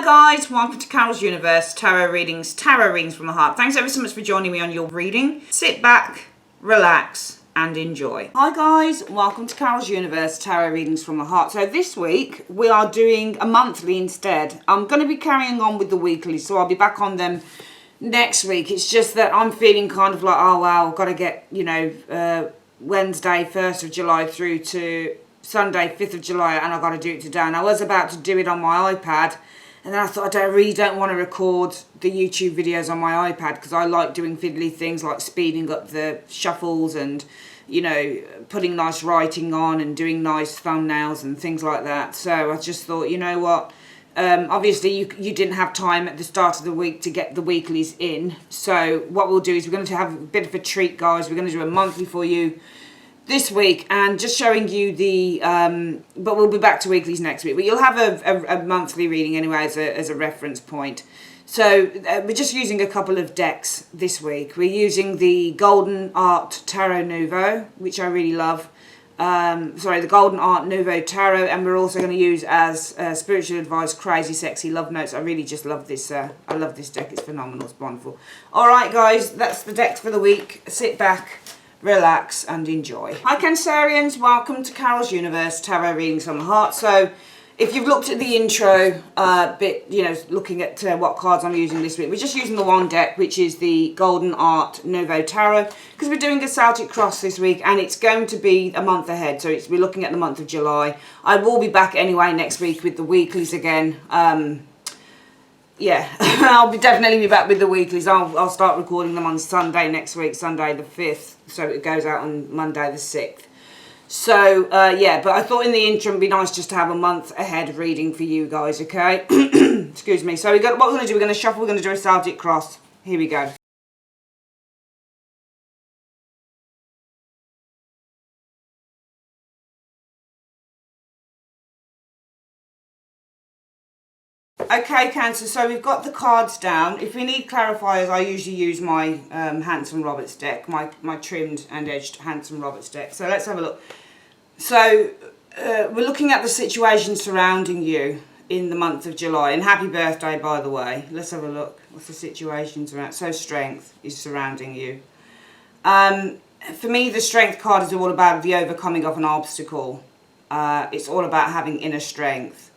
Hi guys, welcome to Carol's Universe, Tarot Readings from the Heart. Thanks ever so much for joining me on your reading. Sit back, relax and enjoy. Hi guys, welcome to Carol's Universe, Tarot Readings from the Heart. So this week we are doing a monthly instead. I'm going to be carrying on with the weekly, so I'll be back on them next week. It's just that I'm feeling kind of like, oh wow, I've got to get, Wednesday 1st of July through to Sunday 5th of July and I've got to do it today. And I was about to do it on my iPad. And then I thought, I really don't want to record the YouTube videos on my iPad because I like doing fiddly things like speeding up the shuffles and, putting nice writing on and doing nice thumbnails and things like that. So I just thought, you know what, obviously you didn't have time at the start of the week to get the weeklies in. So what we'll do is we're going to have a bit of a treat, guys. We're going to do a monthly for you this week and just showing you the but we'll be back to weeklies next week, but you'll have a monthly reading anyway as a reference point. So we're just using a couple of decks this week. We're using the Golden Art Tarot Nouveau, which I really love. The Golden Art Nouveau Tarot, and we're also going to use as Spiritual Advice Crazy Sexy Love Notes. I really just love this. I love this deck. It's phenomenal. It's wonderful. All right, guys, that's the decks for the week. Sit back, relax and enjoy. Hi Cancerians, welcome to Carol's Universe, Tarot Readings from the Heart. So if you've looked at the intro looking at what cards I'm using this week, we're just using the one deck, which is the Golden Art Nouveau Tarot, because we're doing a Celtic Cross this week and it's going to be a month ahead. So we're looking at the month of July. I will be back anyway next week with the weeklies again. I'll definitely be back with the weeklies. I'll start recording them on Sunday next week, Sunday the 5th, so it goes out on Monday the 6th. So, but I thought in the interim it'd be nice just to have a month ahead reading for you guys, okay? Excuse me. So what we're going to do, we're going to shuffle, we're going to do a Celtic Cross. Here we go. Okay, Cancer, so we've got the cards down. If we need clarifiers, I usually use my Hanson Roberts deck, my trimmed and edged Hanson Roberts deck. So let's have a look. So we're looking at the situation surrounding you in the month of July. And happy birthday, by the way. Let's have a look. What's the situation surrounding? So strength is surrounding you. For me, the strength card is all about the overcoming of an obstacle. It's all about having inner strength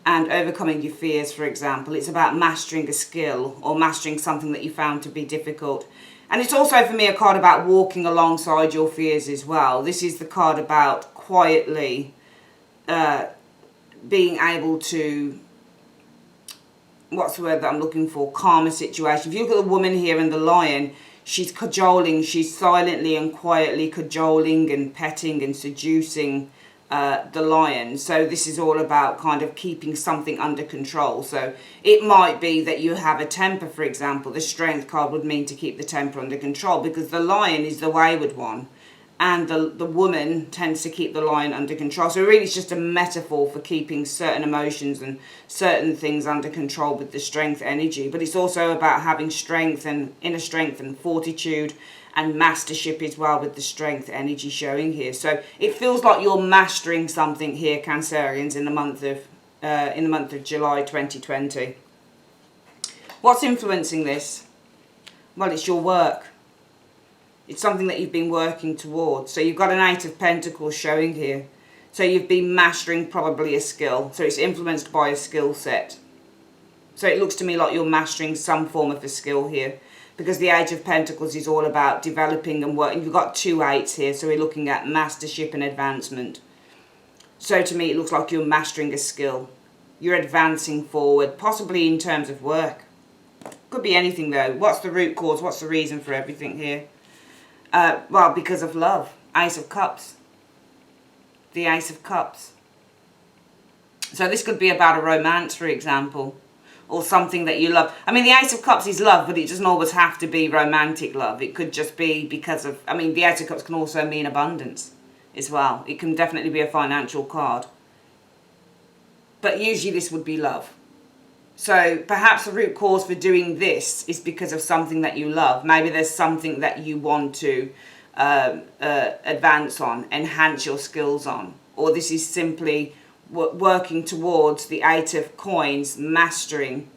and overcoming your fears, for example. It's about mastering a skill or mastering something that you found to be difficult. And it's also, for me, a card about walking alongside your fears as well. This is the card about quietly being able to, what's the word that I'm looking for, calm a situation. If you look at the woman here and the lion, she's cajoling, she's silently and quietly cajoling and petting and seducing the lion. So this is all about kind of keeping something under control. So it might be that you have a temper, for example. The strength card would mean to keep the temper under control because the lion is the wayward one and the woman tends to keep the lion under control. So really it's just a metaphor for keeping certain emotions and certain things under control with the strength energy. But it's also about having strength and inner strength and fortitude and mastership as well with the strength energy showing here. So it feels like you're mastering something here, Cancerians, in the month of July 2020. What's influencing this? Well, it's your work. It's something that you've been working towards. So you've got an 8 of Pentacles showing here. So you've been mastering probably a skill. So it's influenced by a skill set. So it looks to me like you're mastering some form of a skill here, because the 8 of Pentacles is all about developing and working. You've got 2 8s here, so we're looking at mastership and advancement. So to me, it looks like you're mastering a skill. You're advancing forward, possibly in terms of work. Could be anything though. What's the root cause? What's the reason for everything here? Well, because of love. Ace of Cups. The Ace of Cups. So this could be about a romance, for example, or something that you love. I mean, the Ace of Cups is love, but it doesn't always have to be romantic love. It could just be because of, the Ace of Cups can also mean abundance as well. It can definitely be a financial card. But usually this would be love. So perhaps the root cause for doing this is because of something that you love. Maybe there's something that you want to advance on, enhance your skills on. Or this is simply working towards the Eight of Coins, mastering.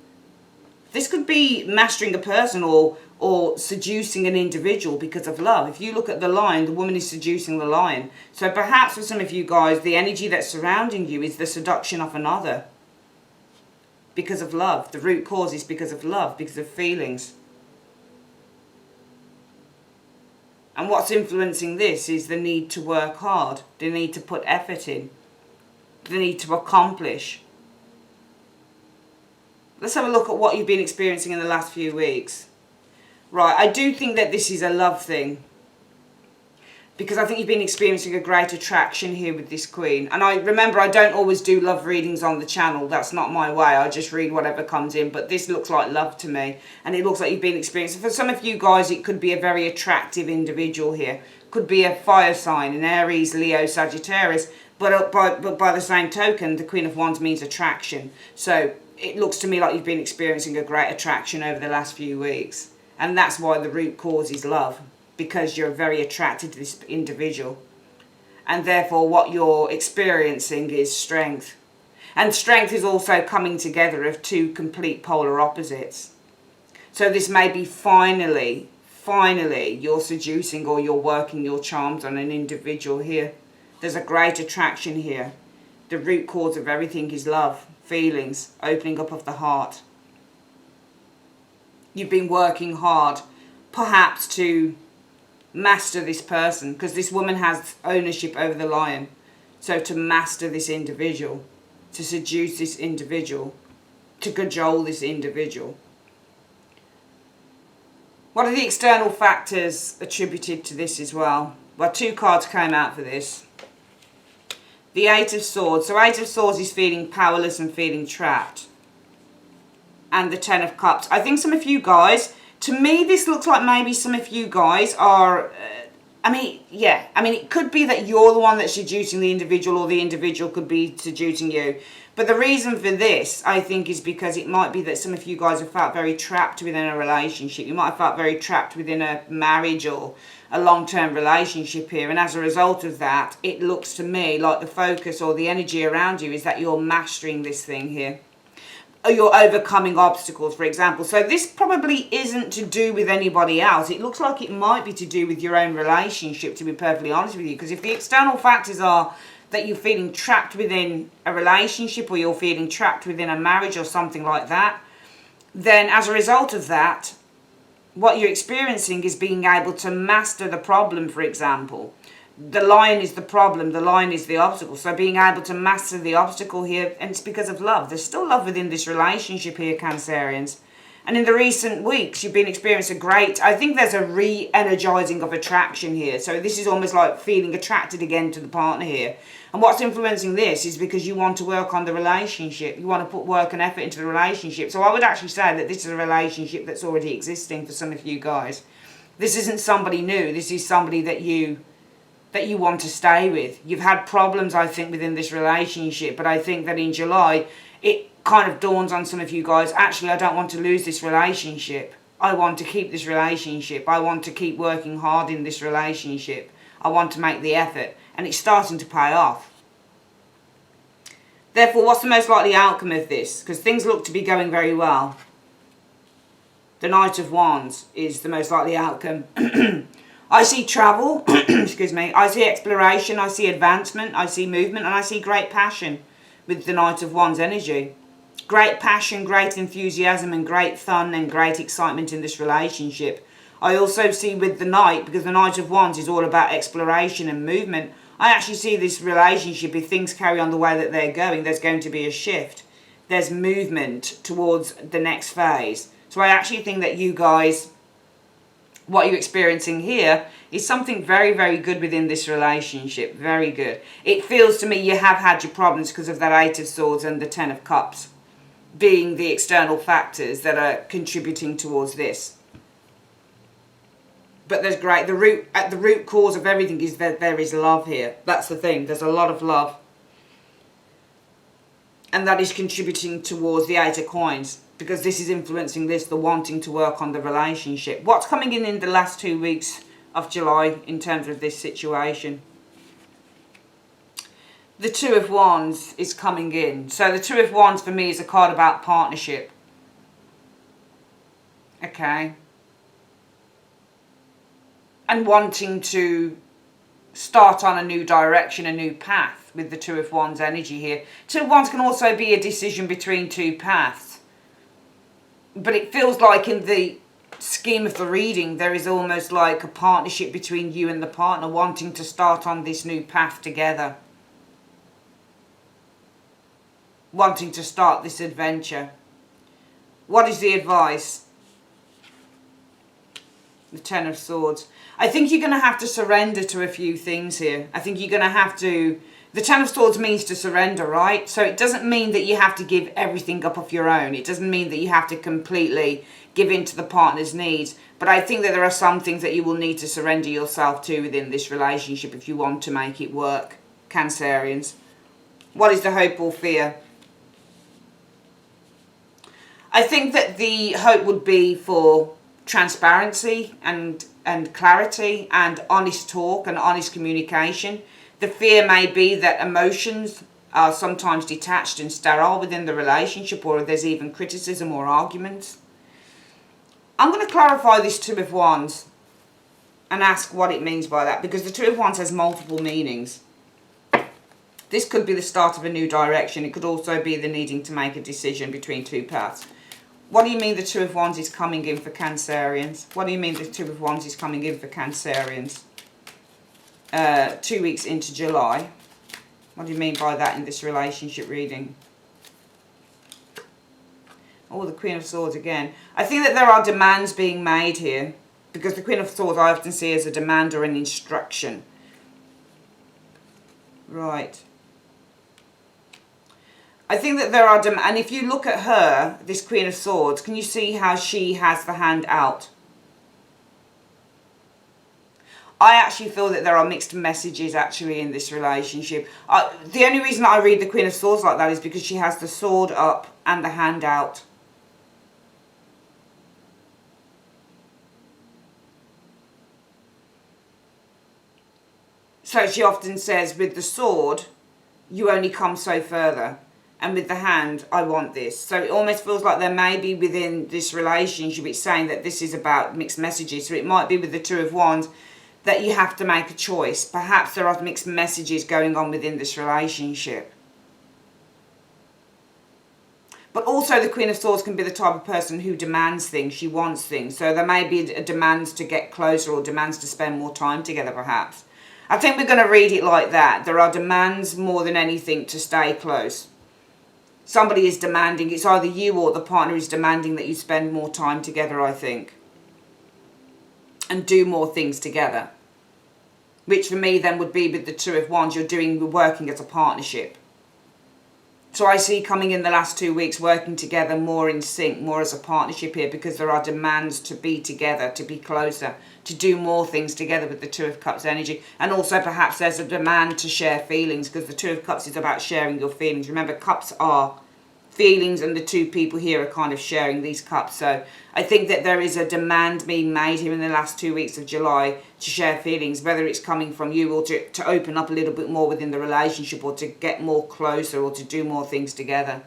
This could be mastering a person or seducing an individual because of love. If you look at the lion, the woman is seducing the lion. So perhaps for some of you guys, the energy that's surrounding you is the seduction of another because of love. The root cause is because of love, because of feelings. And what's influencing this is the need to work hard, the need to put effort in, the need to accomplish. Let's have a look at what you've been experiencing in the last few weeks. Right, I do think that this is a love thing, because I think you've been experiencing a great attraction here with this Queen. And I don't always do love readings on the channel. That's not my way. I just read whatever comes in. But this looks like love to me. And it looks like you've been experiencing. For some of you guys, it could be a very attractive individual here. Could be a fire sign, an Aries, Leo, Sagittarius. But by the same token, the Queen of Wands means attraction. So it looks to me like you've been experiencing a great attraction over the last few weeks. And that's why the root cause is love. Because you're very attracted to this individual. And therefore what you're experiencing is strength. And strength is also coming together of two complete polar opposites. So this may be finally you're seducing or you're working your charms on an individual here. There's a great attraction here. The root cause of everything is love, feelings, opening up of the heart. You've been working hard, perhaps to master this person, because this woman has ownership over the lion. So to master this individual, to seduce this individual, to cajole this individual. What are the external factors attributed to this as well? Well, two cards came out for this. The Eight of Swords. So Eight of Swords is feeling powerless and feeling trapped. And the Ten of Cups. I think some of you guys, to me this looks like maybe some of you guys are, it could be that you're the one that's seducing the individual, or the individual could be seducing you. But the reason for this, I think, is because it might be that some of you guys have felt very trapped within a relationship. You might have felt very trapped within a marriage or a long-term relationship here. And as a result of that, it looks to me like the focus or the energy around you is that you're mastering this thing here. Or you're overcoming obstacles, for example. So this probably isn't to do with anybody else. It looks like it might be to do with your own relationship, to be perfectly honest with you. Because if the external factors are that you're feeling trapped within a relationship, or you're feeling trapped within a marriage or something like that, then as a result of that, what you're experiencing is being able to master the problem, for example. The lion is the problem, the lion is the obstacle. So being able to master the obstacle here, and it's because of love. There's still love within this relationship here, Cancerians. And in the recent weeks, you've been experiencing I think there's a re-energizing of attraction here. So this is almost like feeling attracted again to the partner here. And what's influencing this is because you want to work on the relationship. You want to put work and effort into the relationship. So I would actually say that this is a relationship that's already existing for some of you guys. This isn't somebody new. This is somebody that you want to stay with. You've had problems, I think, within this relationship, but I think that in July, it kind of dawns on some of you guys, actually, I don't want to lose this relationship. I want to keep this relationship. I want to keep working hard in this relationship. I want to make the effort. And it's starting to pay off. Therefore, what's the most likely outcome of this? Because things look to be going very well. The Knight of Wands is the most likely outcome. I see travel, excuse me, I see exploration, I see advancement, I see movement, and I see great passion with the Knight of Wands energy. Great passion, great enthusiasm, and great fun and great excitement in this relationship. I also see with the Knight, because the Knight of Wands is all about exploration and movement, I actually see this relationship, if things carry on the way that they're going, there's going to be a shift. There's movement towards the next phase. So I actually think that you guys, what you're experiencing here is something very, very good within this relationship. Very good. It feels to me you have had your problems because of that Eight of Swords and the Ten of Cups being the external factors that are contributing towards this. But there's the root cause of everything is that there is love here. That's the thing. There's a lot of love. And that is contributing towards the Eight of Coins. Because this is influencing this, the wanting to work on the relationship. What's coming in the last 2 weeks of July in terms of this situation? the Two of Wands is coming in. So the Two of Wands for me is a card about partnership. Okay. And wanting to start on a new direction, a new path with the Two of Wands energy here. Two of Wands can also be a decision between two paths. But it feels like in the scheme of the reading, there is almost like a partnership between you and the partner wanting to start on this new path together. Wanting to start this adventure. What is the advice? The Ten of Swords. I think you're going to have to surrender to a few things here. I think you're going to have to... The Ten of Swords means to surrender, right? So it doesn't mean that you have to give everything up of your own. It doesn't mean that you have to completely give in to the partner's needs. But I think that there are some things that you will need to surrender yourself to within this relationship if you want to make it work, Cancerians. What is the hope or fear? I think that the hope would be for transparency and clarity and honest talk and honest communication. The fear may be that emotions are sometimes detached and sterile within the relationship, or there's even criticism or arguments. I'm going to clarify this Two of Wands and ask what it means by that, because the Two of Wands has multiple meanings. This could be the start of a new direction. It could also be the needing to make a decision between two paths. What do you mean the Two of Wands is coming in for Cancerians? What do you mean the Two of Wands is coming in for Cancerians? 2 weeks into July. What do you mean by that in this relationship reading? Oh, the Queen of Swords again. I think that there are demands being made here, because the Queen of Swords I often see as a demand or an instruction. Right. I think that there are, and if you look at her, this Queen of Swords, can you see how she has the hand out? I actually feel that there are mixed messages actually in this relationship. The only reason I read the Queen of Swords like that is because she has the sword up and the hand out. So she often says, with the sword, you only come so further. And with the hand, I want this. So it almost feels like there may be within this relationship, it's saying that this is about mixed messages. So it might be with the Two of Wands that you have to make a choice. Perhaps there are mixed messages going on within this relationship. But also the Queen of Swords can be the type of person who demands things, she wants things. So there may be a demands to get closer or demands to spend more time together perhaps. I think we're going to read it like that. There are demands more than anything to stay close. Somebody is demanding, it's either you or the partner is demanding that you spend more time together, I think. And do more things together. Which for me then would be with the Two of Wands, you're working as a partnership. So I see coming in the last 2 weeks working together more in sync, more as a partnership here, because there are demands to be together, to be closer, to do more things together with the Two of Cups energy. And also perhaps there's a demand to share feelings, because the Two of Cups is about sharing your feelings. Remember, cups are feelings, and the two people here are kind of sharing these cups. So I think that there is a demand being made here in the last 2 weeks of July to share feelings, whether it's coming from you or to open up a little bit more within the relationship, or to get more closer, or to do more things together.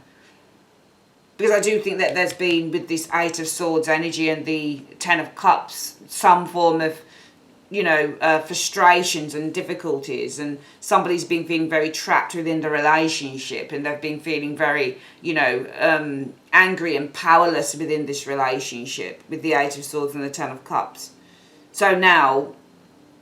Because I do think that there's been, with this Eight of Swords energy and the Ten of Cups, some form of, you know, frustrations and difficulties, and somebody's been feeling very trapped within the relationship, and they've been feeling very, you know, angry and powerless within this relationship with the Eight of Swords and the Ten of Cups. So now,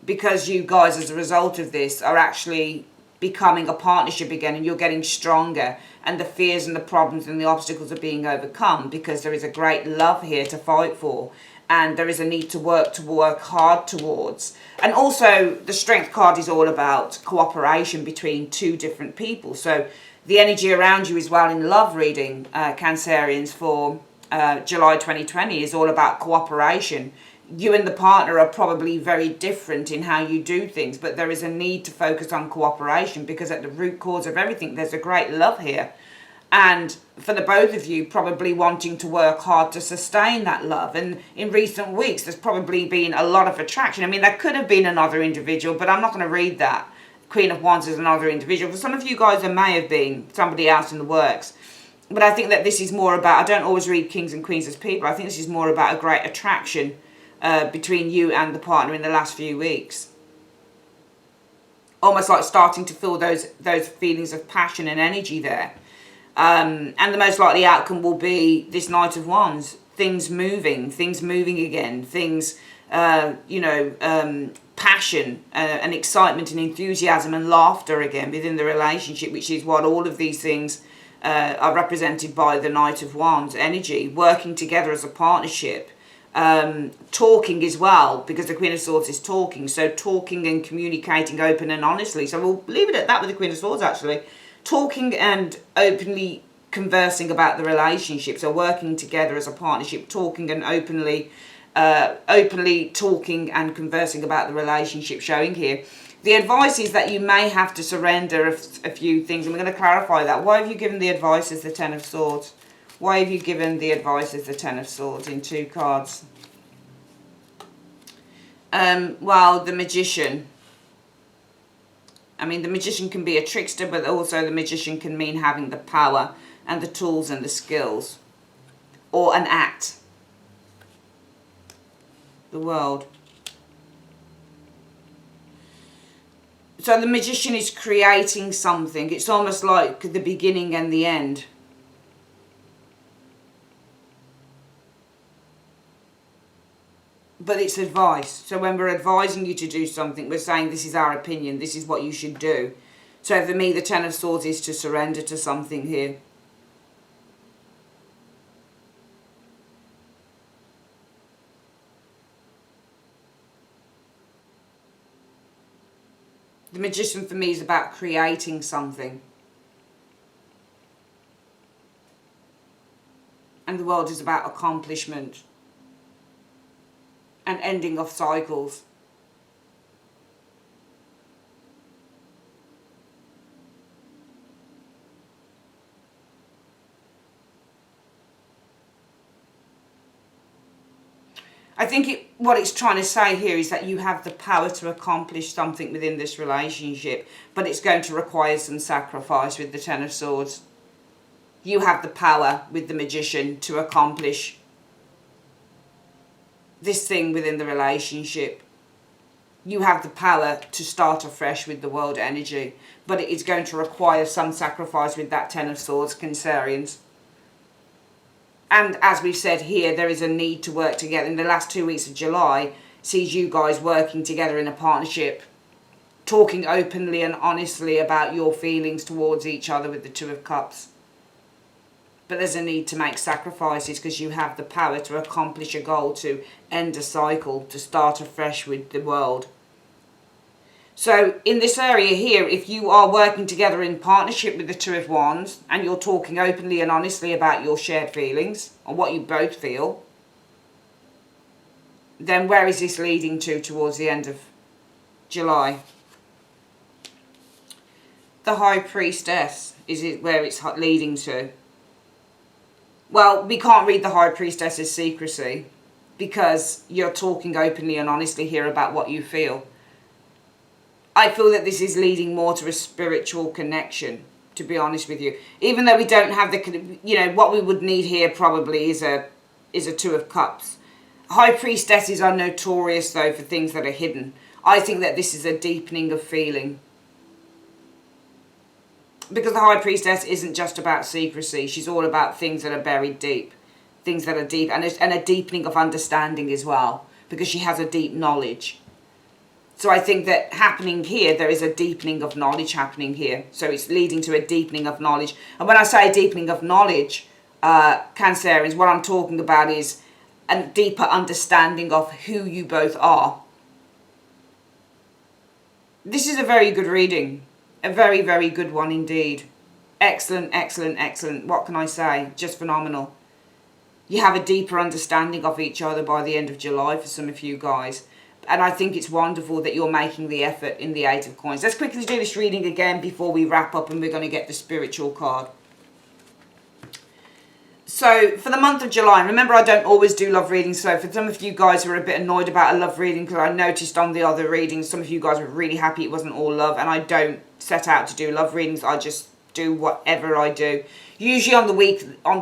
because you guys as a result of this are actually becoming a partnership again, and you're getting stronger, and the fears and the problems and the obstacles are being overcome, because there is a great love here to fight for. And there is a need to work hard towards. And also the Strength card is all about cooperation between two different people. So the energy around you as well in love reading, Cancerians, for July 2020 is all about cooperation. You and the partner are probably very different in how you do things, but there is a need to focus on cooperation, because at the root cause of everything there's a great love here. And for the both of you, probably wanting to work hard to sustain that love. And in recent weeks, there's probably been a lot of attraction. I mean, there could have been another individual, but I'm not going to read that. Queen of Wands is another individual. For some of you guys, there may have been somebody else in the works. But I think that this is more about, I don't always read kings and queens as people. I think this is more about a great attraction between you and the partner in the last few weeks. Almost like starting to feel those feelings of passion and energy there. And the most likely outcome will be this Knight of Wands. Things moving again. Things, passion and excitement and enthusiasm and laughter again within the relationship, which is what all of these things are represented by the Knight of Wands energy. Working together as a partnership. Talking as well, because the Queen of Swords is talking. So talking and communicating open and honestly. So we'll leave it at that with the Queen of Swords actually. Talking and openly conversing about the relationship. So working together as a partnership, talking and openly talking and conversing about the relationship showing here. The advice is that you may have to surrender a few things, and we're going to clarify that. Why have you given the advice as the Ten of Swords? Why have you given the advice as the Ten of Swords in 2 cards? Well, the Magician. I mean, the Magician can be a trickster, but also the Magician can mean having the power and the tools and the skills. Or an act. The World. So the Magician is creating something. It's almost like the beginning and the end. But it's advice. So when we're advising you to do something, we're saying this is our opinion, this is what you should do. So for me, the Ten of Swords is to surrender to something here. The Magician for me is about creating something. And the World is about accomplishment. And ending of cycles. I think what it's trying to say here is that you have the power to accomplish something within this relationship, but it's going to require some sacrifice with the Ten of Swords. You have the power with the Magician to accomplish this thing within the relationship. You have the power to start afresh with the World energy, but it is going to require some sacrifice with that Ten of Swords, Cancerians. And as we've said here, there is a need to work together. In the last 2 weeks of July, sees you guys working together in a partnership, talking openly and honestly about your feelings towards each other with the Two of Cups. But there's a need to make sacrifices because you have the power to accomplish a goal, to end a cycle, to start afresh with the World. So in this area here, if you are working together in partnership with the Two of Wands and you're talking openly and honestly about your shared feelings or what you both feel, then where is this leading to towards the end of July? The High Priestess is it where it's leading to. Well, we can't read the High Priestess as secrecy because you're talking openly and honestly here about what you feel. I feel that this is leading more to a spiritual connection, to be honest with you. Even though we don't have the, what we would need here probably is a Two of Cups. High Priestesses are notorious, though, for things that are hidden. I think that this is a deepening of feeling. Because the High Priestess isn't just about secrecy. She's all about things that are buried deep. Things that are deep. And a deepening of understanding as well. Because she has a deep knowledge. So I think that happening here, there is a deepening of knowledge happening here. So it's leading to a deepening of knowledge. And when I say deepening of knowledge, Cancerians, what I'm talking about is a deeper understanding of who you both are. This is a very good reading. A very, very good one indeed. Excellent, excellent, excellent. What can I say? Just phenomenal. You have a deeper understanding of each other by the end of July for some of you guys. And I think it's wonderful that you're making the effort in the Eight of Coins. Let's quickly do this reading again before we wrap up and we're going to get the spiritual card. So for the month of July, remember I don't always do love readings, so for some of you guys who are a bit annoyed about a love reading, because I noticed on the other readings, some of you guys were really happy it wasn't all love, and I don't set out to do love readings, I just do whatever I do. Usually on the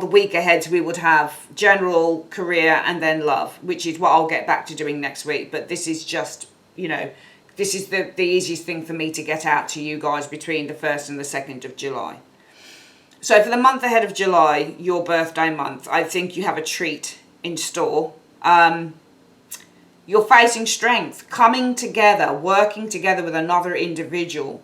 week ahead we would have general, career, and then love, which is what I'll get back to doing next week, but this is just, you know, this is the easiest thing for me to get out to you guys between the 1st and the 2nd of July. So for the month ahead of July, your birthday month, I think you have a treat in store. You're facing strength, coming together, working together with another individual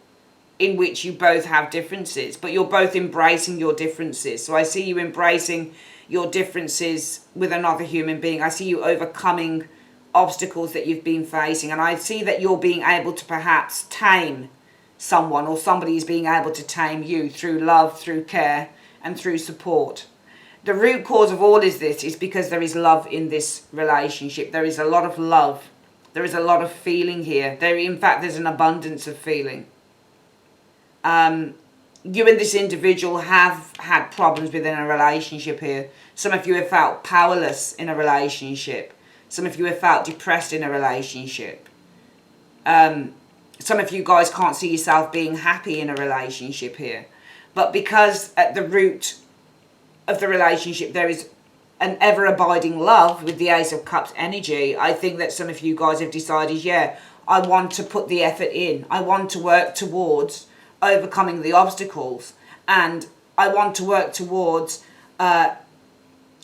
in which you both have differences, but you're both embracing your differences. So I see you embracing your differences with another human being. I see you overcoming obstacles that you've been facing, and I see that you're being able to perhaps tame someone, or somebody is being able to tame you through love, through care, and through support. The root cause of all is this is because there is love in this relationship. There is a lot of love. There is a lot of feeling here. In fact, there's an abundance of feeling. You and this individual have had problems within a relationship here. Some of you have felt powerless in a relationship. Some of you have felt depressed in a relationship. Some of you guys can't see yourself being happy in a relationship here. But because at the root of the relationship there is an ever-abiding love with the Ace of Cups energy, I think that some of you guys have decided, yeah, I want to put the effort in. I want to work towards overcoming the obstacles. And I want to work towards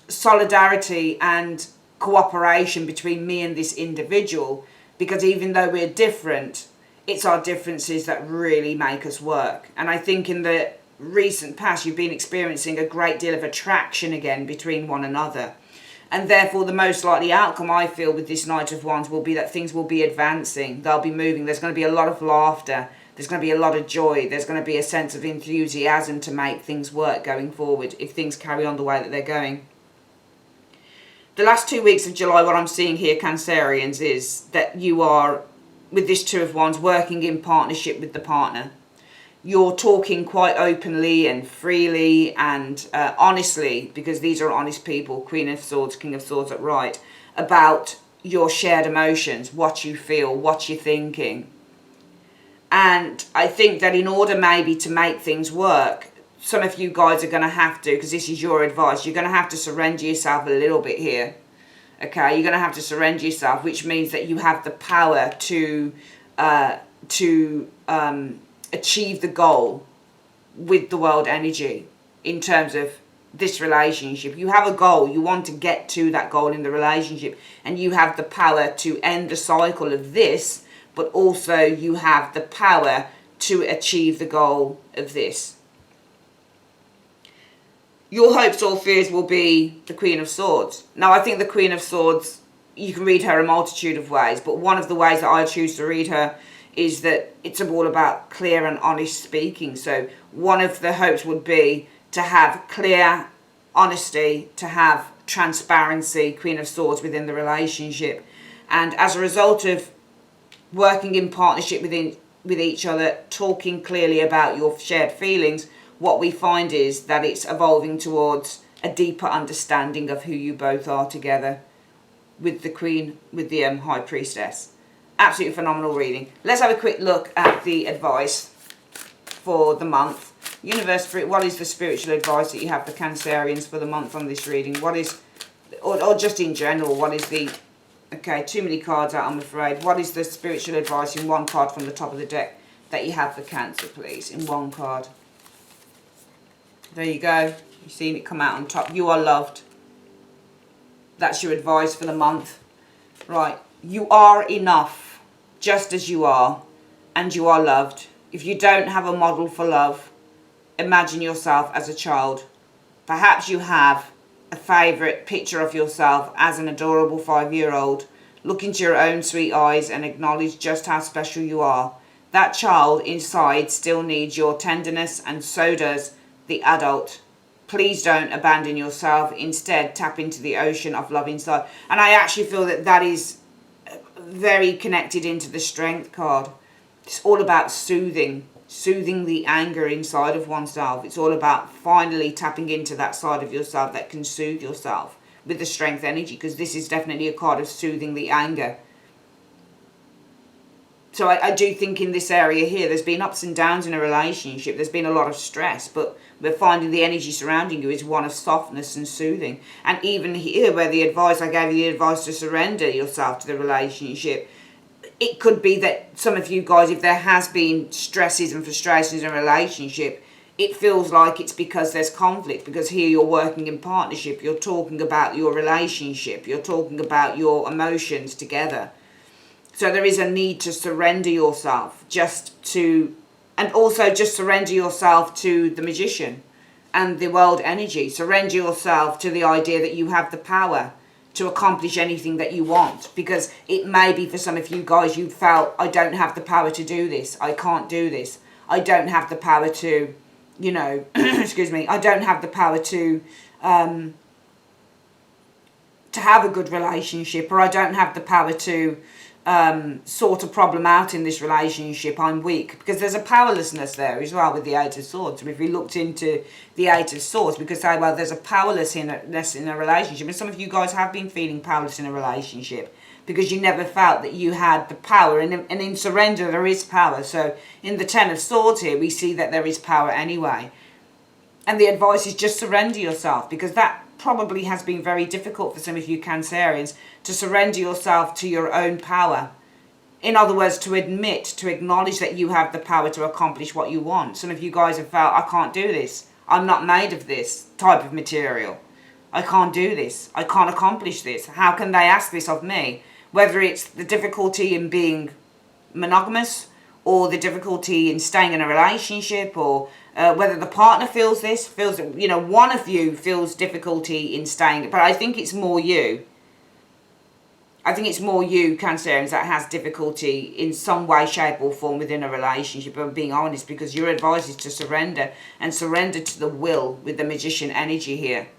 solidarity and cooperation between me and this individual. Because even though we're different, it's our differences that really make us work. And I think in the recent past, you've been experiencing a great deal of attraction again between one another. And therefore, the most likely outcome, I feel, with this Knight of Wands will be that things will be advancing. They'll be moving. There's going to be a lot of laughter. There's going to be a lot of joy. There's going to be a sense of enthusiasm to make things work going forward if things carry on the way that they're going. The last 2 weeks of July, what I'm seeing here, Cancerians, is that you are, with this Two of Wands, working in partnership with the partner. You're talking quite openly and freely and honestly, because these are honest people, Queen of Swords, King of Swords upright, about your shared emotions, what you feel, what you're thinking. And I think that in order maybe to make things work, some of you guys are going to have to, because this is your advice, you're going to have to surrender yourself a little bit here. Okay, you're going to have to surrender yourself, which means that you have the power to achieve the goal with the world energy in terms of this relationship. You have a goal, you want to get to that goal in the relationship, and you have the power to end the cycle of this, but also you have the power to achieve the goal of this. Your hopes or fears will be the Queen of Swords. Now, I think the Queen of Swords, you can read her a multitude of ways, but one of the ways that I choose to read her is that it's all about clear and honest speaking. So one of the hopes would be to have clear honesty, to have transparency, Queen of Swords, within the relationship. And as a result of working in partnership with each other, talking clearly about your shared feelings, what we find is that it's evolving towards a deeper understanding of who you both are together with the Queen, with the High Priestess. Absolutely phenomenal reading. Let's have a quick look at the advice for the month. Universe, what is the spiritual advice that you have for Cancerians for the month on this reading? What is, or just in general, what is the, okay, too many cards out, I'm afraid. What is the spiritual advice in one card from the top of the deck that you have for Cancer, please? In one card. There you go. You've seen it come out on top. You are loved. That's your advice for the month. Right. You are enough, just as you are, and you are loved. If you don't have a model for love, imagine yourself as a child. Perhaps you have a favourite picture of yourself as an adorable 5-year-old. Look into your own sweet eyes and acknowledge just how special you are. That child inside still needs your tenderness, and so does the adult. Please don't abandon yourself. Instead, tap into the ocean of love inside. And I actually feel that that is very connected into the Strength card. It's all about soothing. soothing the anger inside of oneself. It's all about finally tapping into that side of yourself that can soothe yourself with the strength energy, because this is definitely a card of soothing the anger. So I do think in this area here, there's been ups and downs in a relationship. There's been a lot of stress, but we're finding the energy surrounding you is one of softness and soothing. And even here, where the advice, I gave you the advice to surrender yourself to the relationship, it could be that some of you guys, if there has been stresses and frustrations in a relationship, it feels like it's because there's conflict, because here you're working in partnership, you're talking about your relationship, you're talking about your emotions together. So there is a need to surrender yourself and also just surrender yourself to the Magician and the world energy. Surrender yourself to the idea that you have the power to accomplish anything that you want, because it may be for some of you guys, you felt, I don't have the power to do this, I can't do this, I don't have the power to, you know, excuse me, I don't have the power to have a good relationship, or I don't have the power to sort a problem out in this relationship, I'm weak, because there's a powerlessness there as well with the Eight of Swords. If we looked into the Eight of Swords, we could say, well, there's a powerlessness in a relationship, and some of you guys have been feeling powerless in a relationship because you never felt that you had the power, and in surrender there is power. So in the Ten of Swords here, we see that there is power anyway, and the advice is just surrender yourself, because that probably has been very difficult for some of you Cancerians, to surrender yourself to your own power. In other words, to admit, to acknowledge that you have the power to accomplish what you want. Some of you guys have felt, I can't do this. I'm not made of this type of material. I can't do this. I can't accomplish this. How can they ask this of me? Whether it's the difficulty in being monogamous, or the difficulty in staying in a relationship, or whether the partner feels you know, one of you feels difficulty in staying. But I think it's more you. I think it's more you, Cancerians, that has difficulty in some way, shape or form within a relationship, I'm being honest, because your advice is to surrender, and surrender to the will with the Magician energy here.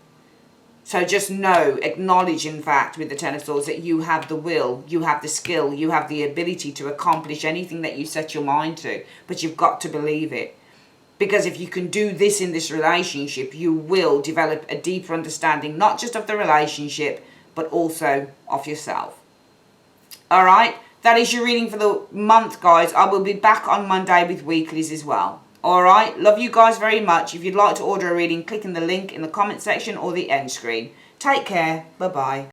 So just know, acknowledge in fact with the Ten of Swords that you have the will, you have the skill, you have the ability to accomplish anything that you set your mind to, but you've got to believe it. Because if you can do this in this relationship, you will develop a deeper understanding, not just of the relationship, but also of yourself. Alright, that is your reading for the month, guys. I will be back on Monday with weeklies as well. Alright, love you guys very much. If you'd like to order a reading, click in the link in the comment section or the end screen. Take care. Bye-bye.